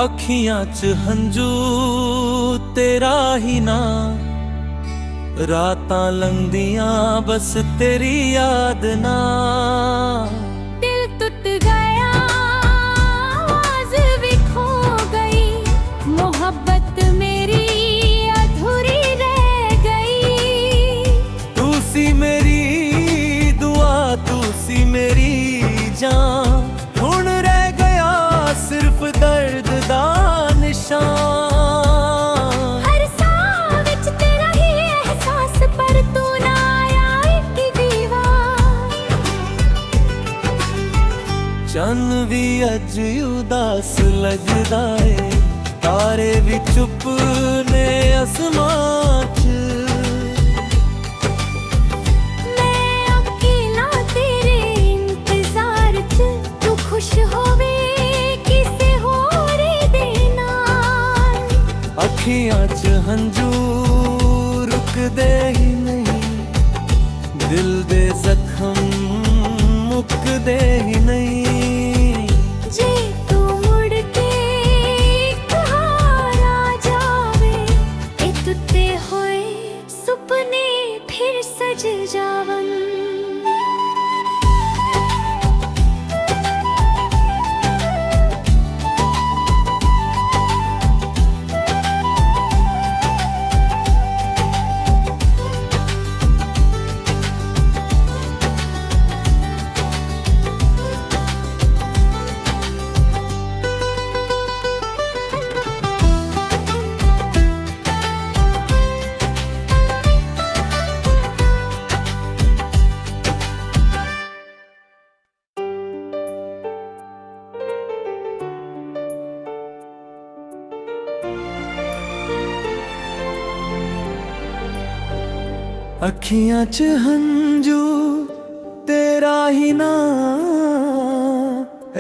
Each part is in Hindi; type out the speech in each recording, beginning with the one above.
अखियां च हंजू तेरा ही ना, रातां लंघदियां बस तेरी याद ना। दिल टूट गया, आवाज़ भी खो गई, मोहब्बत मेरी अधूरी रह गई। तू सी मेरी दुआ, तू सी मेरी जान, हुण रह गया सिर्फ दर्द दा निशान। हर साह विच तेरा ही एहसास, पर तू ना आया एक दीवार। चन्न भी अज उदास लगदा है, तारे भी चुप ने आसमां च। मैं अकेला तेरे इंतजार च, तू खुश होवे किसे होर दे नाल। अखियां च हंजू रुकदे ही नहीं, दिल दे जख्म मुकदे ही नहीं। जे तू मुड़ के घर आ जावे, ए टूटे होए सुपने फिर सज जावन। अखियां च हंजू तेरा ही ना,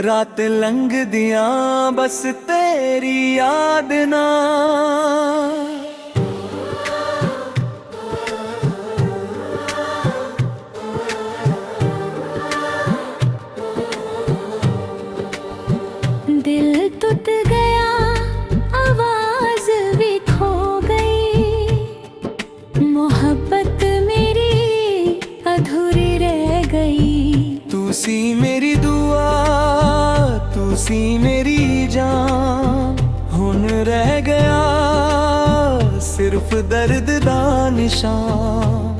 रात लंघदियां बस तेरी याद ना। दिल टूट गया, आवाज़ भी खो गई, मोहब्बत मेरी अधूरी रह गई। तू सी मेरी दुआ, तू सी मेरी जान, हुन रह गया सिर्फ दर्द दा निशान।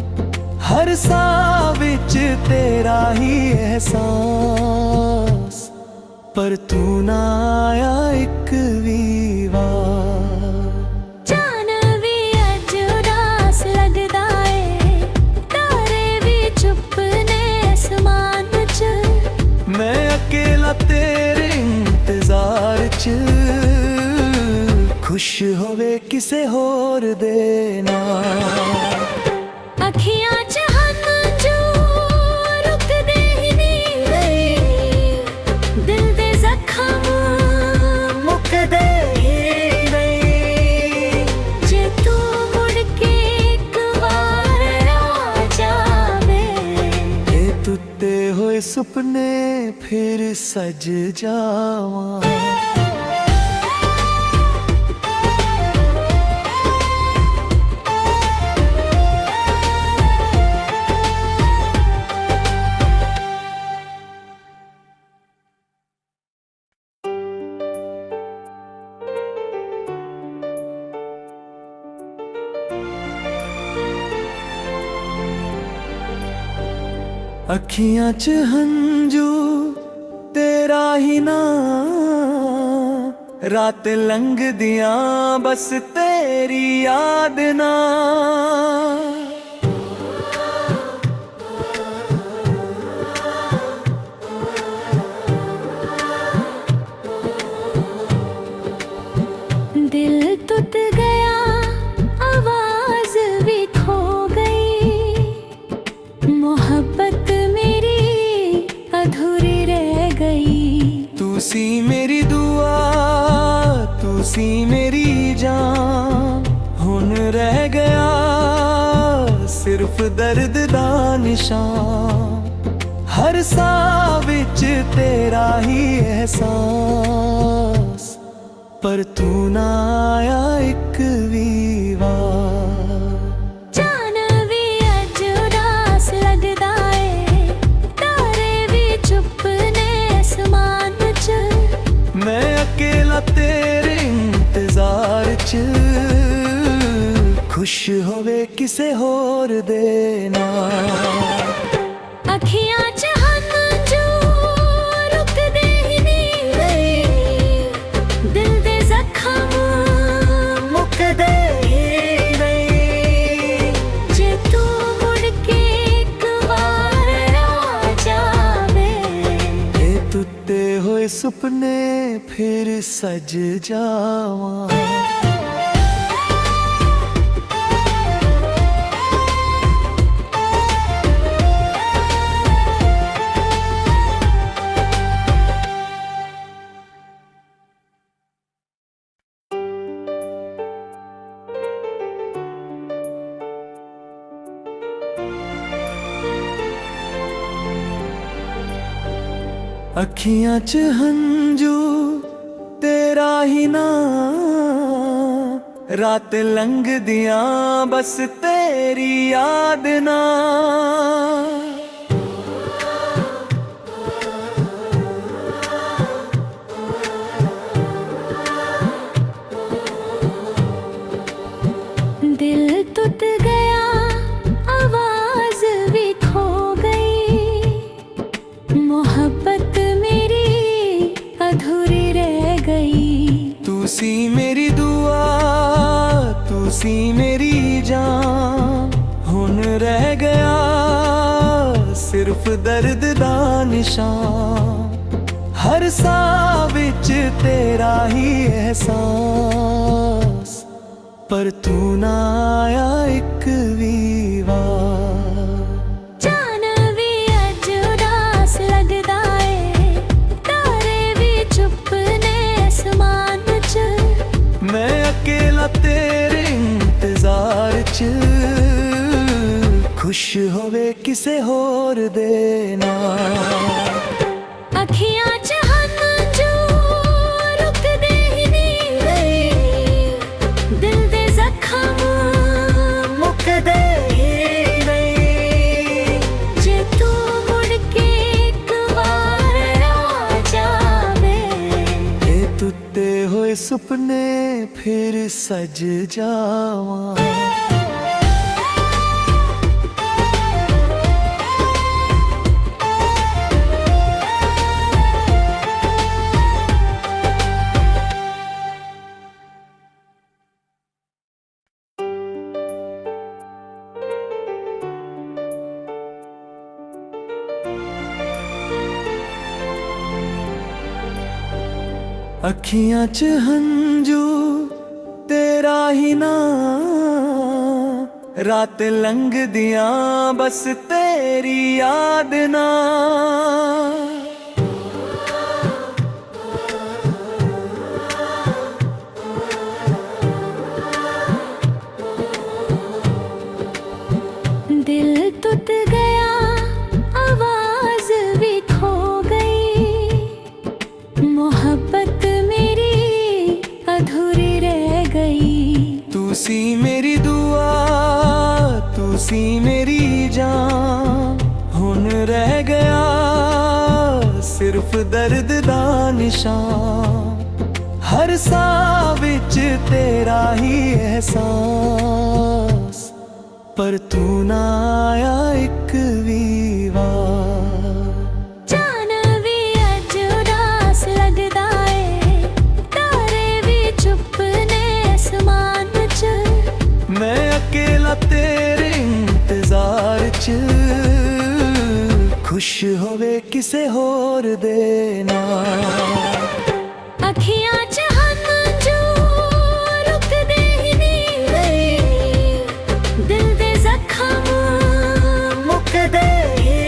हर साह विच तेरा ही एहसास, पर तू ना आया एक भी वार। जान भी अज उदास लगदा है, तारे भी चुप ने आसमान च। मैं अकेला तेरे इंतजार च, खुश होवे किसे होर दे नाल। अखियां च हंजू रुकदे ही नहीं, दिल दे जख्म मुकदे ही नहीं। जे तू मुड़ के एक बार आ जावे, ये टूटे हुए सुपने फिर सज जावां। अखियां च हंजू तेरा ही ना, रात लंघदियां बस तेरी याद ना। दिल टूट गया, आवाज़ भी खो गई, मोहब्बत मेरी अधूरी रह गई। तू सी मेरी दुआ, तू सी मेरी जान, हुन रह गया सिर्फ दर्द दा निशान। हर साह विच तेरा ही एहसास, ਪਰ ਤੂੰ ਨਾ ਆਇਆ ਇੱਕ ਵੀ ਵਾਰ। ਚਾਨ ਵੀ ਅੱਜ ਉਦਾਸ ਲੱਗਦਾ ਏ, ਤਾਰੇ ਵੀ ਚੁੱਪ ਨੇ ਅਸਮਾਨ 'ਚ। ਮੈਂ ਅਕੇਲਾ ਤੇਰੇ ਇੰਤਜ਼ਾਰ 'ਚ, ਖੁਸ਼ ਹੋਵੇ ਕਿਸੇ ਹੋਰ ਦੇ ਨਾਲ। ਅੱਖੀਆਂ 'ਚ ਹੰਝੂ ਰੁਕਦੇ ਹੀ ਨਹੀਂ, ਦਿਲ ਦੇ ਜ਼ਖਮ ਮੁੱਕਦੇ ਹੀ ਨਹੀਂ। ਜੇ ਤੂੰ ਮੁੜ ਕੇ ਇੱਕ ਵਾਰ ਆ ਜਾਵੇ, ਇਹ ਟੁੱਟੇ ਹੋਏ ਸੁਪਨੇ ਫਿਰ ਸਜ ਜਾਵਾਂ। ਅੱਖੀਆਂ 'ਚ ਹੰਝੂ ਤੇਰਾ ਹੀ ਨਾਂ, ਰਾਤ ਲੰਘਦੀਆਂ ਬਸ ਤੇਰੀ ਯਾਦ ਨਾਲ। ਦਿਲ ਟੁੱਟ ਗਿਆ, ਆਵਾਜ਼ ਵੀ ਖੋ ਗਈ, ਮੁਹੱਬਤ ਮੇਰੀ ਅਧੂਰੀ ਰਹਿ ਗਈ। ਤੂੰ ਸੀ ਮੇਰੀ ਦੁਆ, ਤੂੰ ਸੀ ਮੇਰੀ ਜਾਨ, ਹੁਣ ਰਹਿ ਗਿਆ ਸਿਰਫ ਦਰਦ ਦਾ ਨਿਸ਼ਾਨ। ਹਰ ਸਾਹ ਵਿੱਚ ਤੇਰਾ ਹੀ ਅਹਿਸਾਸ, ਪਰ ਤੂੰ ਨਾ ਆਇਆ ਇੱਕ ਵੀ ਵਾਰ। ਚਾਨ ਵੀ ਅੱਜ ਉਦਾਸ ਲੱਗਦਾ ਏ, ਤਾਰੇ ਵੀ ਚੁੱਪ ਨੇ ਅਸਮਾਨ 'ਚ। ਮੈਂ ਅਕੇਲਾ ਤੇਰੇ ਇੰਤਜ਼ਾਰ 'ਚ, ਖੁਸ਼ ਹੋਵੇ ਕਿਸੇ ਹੋਰ ਦੇ ਨਾਲ। ਅੱਖੀਆਂ 'ਚ ਹੰਝੂ ਰੁਕਦੇ ਹੀ ਨਹੀਂ, ਦਿਲ ਦੇ ਜ਼ਖਮ ਮੁੱਕਦੇ ਹੀ ਨਹੀਂ। ਜੇ ਤੂੰ ਮੁੜ ਕੇ ਇੱਕ ਵਾਰ ਆ ਜਾਵੇ, ਇਹ ਟੁੱਟੇ ਹੋਏ ਸੁਪਨੇ ਫਿਰ ਸਜ ਜਾਵਾਂ। ਅੱਖੀਆਂ 'ਚ ਹੰਝੂ ਤੇਰਾ ਹੀ ਨਾਂ, ਰਾਤ ਲੰਘਦੀਆਂ ਬਸ ਤੇਰੀ ਯਾਦ ਨਾਲ। ਦਿਲ ਟੁੱਟ ਗਿਆ, ਆਵਾਜ਼ ਵੀ ਖੋ ਗਈ, ਮੁਹੱਬਤ ਮੇਰੀ ਅਧੂਰੀ ਰਹਿ ਗਈ। ਤੂੰ ਸੀ ਮੇਰੀ ਦੁਆ, ਤੂੰ ਸੀ ਮੇਰੀ ਜਾਨ, ਹੁਣ ਰਹਿ ਗਿਆ ਸਿਰਫ ਦਰਦ ਦਾ ਨਿਸ਼ਾਨ। ਹਰ ਸਾਹ ਵਿੱਚ ਤੇਰਾ ਹੀ ਅਹਿਸਾਸ, ਪਰ ਤੂੰ ਨਾ ਆਇਆ ਇੱਕ ਵੀ ਵਾਰ। ਚਾਨ ਵੀ ਅੱਜ ਉਦਾਸ ਲੱਗਦਾ ਏ, ਤਾਰੇ ਵੀ ਚੁੱਪ ਨੇ ਅਸਮਾਨ 'ਚ। ਮੈਂ ਅਕੇਲਾ ਤੇਰੇ ਇੰਤਜ਼ਾਰ 'ਚ, ਖੁਸ਼ ਹੋਵੇ ਕਿਸੇ ਹੋਰ ਦੇ ਨਾਲ। ਅੱਖੀਆਂ 'ਚ ਹੰਝੂ ਰੁਕਦੇ ਹੀ ਨਹੀਂ, ਦਿਲ ਦੇ ਜ਼ਖਮ ਮੁੱਕਦੇ ਹੀ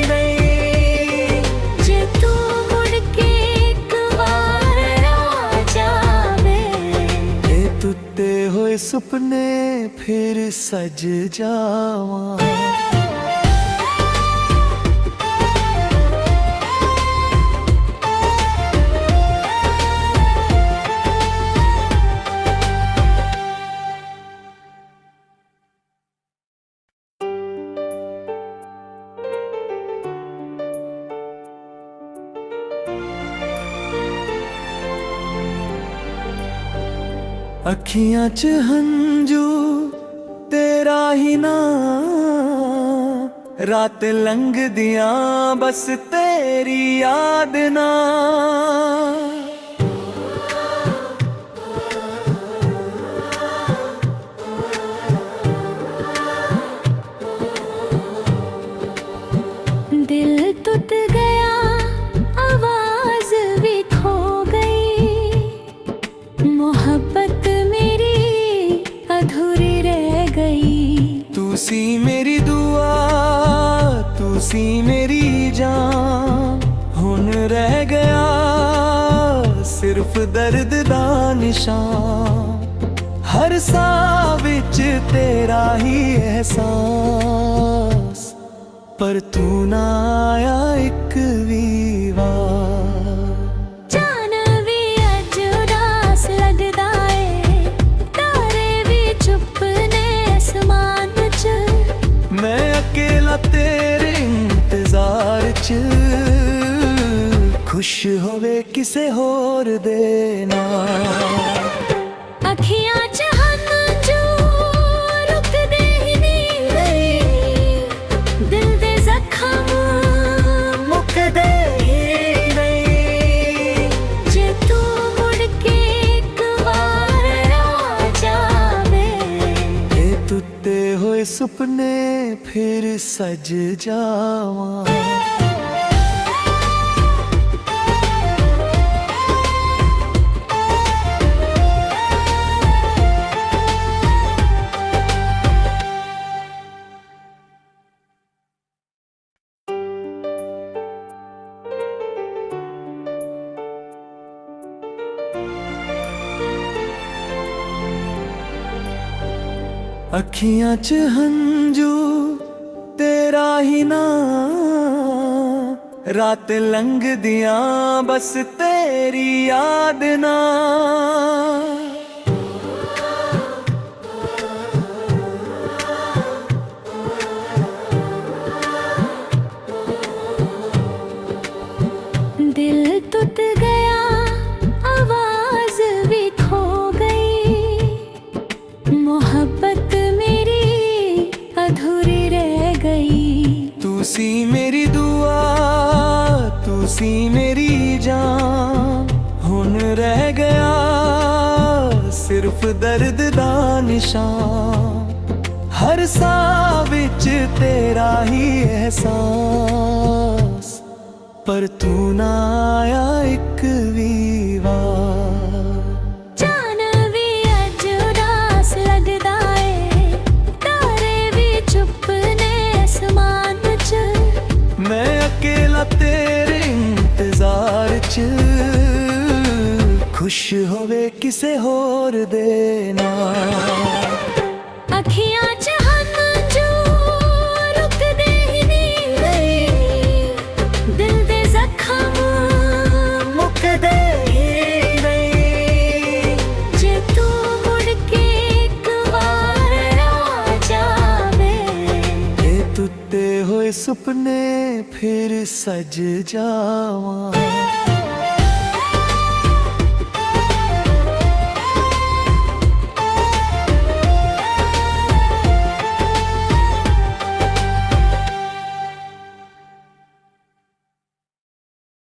ਨਹੀਂ। ਜੇ ਤੂੰ ਮੁੜ ਕੇ ਇੱਕ ਵਾਰ ਆ ਜਾਵੇ, ਇਹ ਟੁੱਟੇ ਹੋਏ ਸੁਪਨੇ ਫਿਰ ਸਜ ਜਾਵਾਂ। ਅੱਖੀਆਂ 'ਚ ਹੰਝੂ ਤੇਰਾ ਹੀ ਨਾ, ਰਾਤ ਲੰਘਦੀਆਂ ਬਸ ਤੇਰੀ ਯਾਦ ਨਾ। दिल टूट गया, आवाज भी खो गई, मोहब्बत मेरी अधूरी रह गई। तू सी मेरी दुआ, तू सी मेरी जान, हुन रह गया सिर्फ दर्द दा निशान। हर साह विच तेरा ही एहसास, पर तू ना आया एक भी वार। जान भी अज उदास लगदा है, तारे भी चुप ने आसमान च। मैं अकेला तेरे इंतजार च, खुश होवे किसे होर दे नाल। अखियां च हंझू रुकदे ही नहीं गए, दिल दे जख्म मुकदे ही नहीं। जे तू मुड़ के एक बार आ जावे, ये टूटे हुए सुपने फिर सज जावां। ਅੱਖੀਆਂ 'ਚ ਹੰਝੂ ਤੇਰਾ ਹੀ ਨਾ, ਰਾਤ ਲੰਘਦੀਆਂ ਬਸ ਤੇਰੀ ਯਾਦ ਨਾ। दिल टूट गया, आवाज भी खो गई, मोहब्बत मेरी अधूरी रह गई। तू सी मेरी दुआ, तू सी मेरी जान, हुन रह गया सिर्फ दर्द दा निशान। हर साह विच तेरा ही एहसास, पर तू ना आया एक भी वार। जान भी अज उदास लगदा है, तारे भी चुप ने आसमान च। मैं अकेला तेरे इंतजार च, खुश होवे किसे होर दे नाल। अखियां च हंझू रुकदे ही नहीं गए, दिल दे जख्म मुकदे ही नहीं। जे तू मुड़ के एक बार आ जावे, ये टूटे हुए सुपने फिर सज जावां।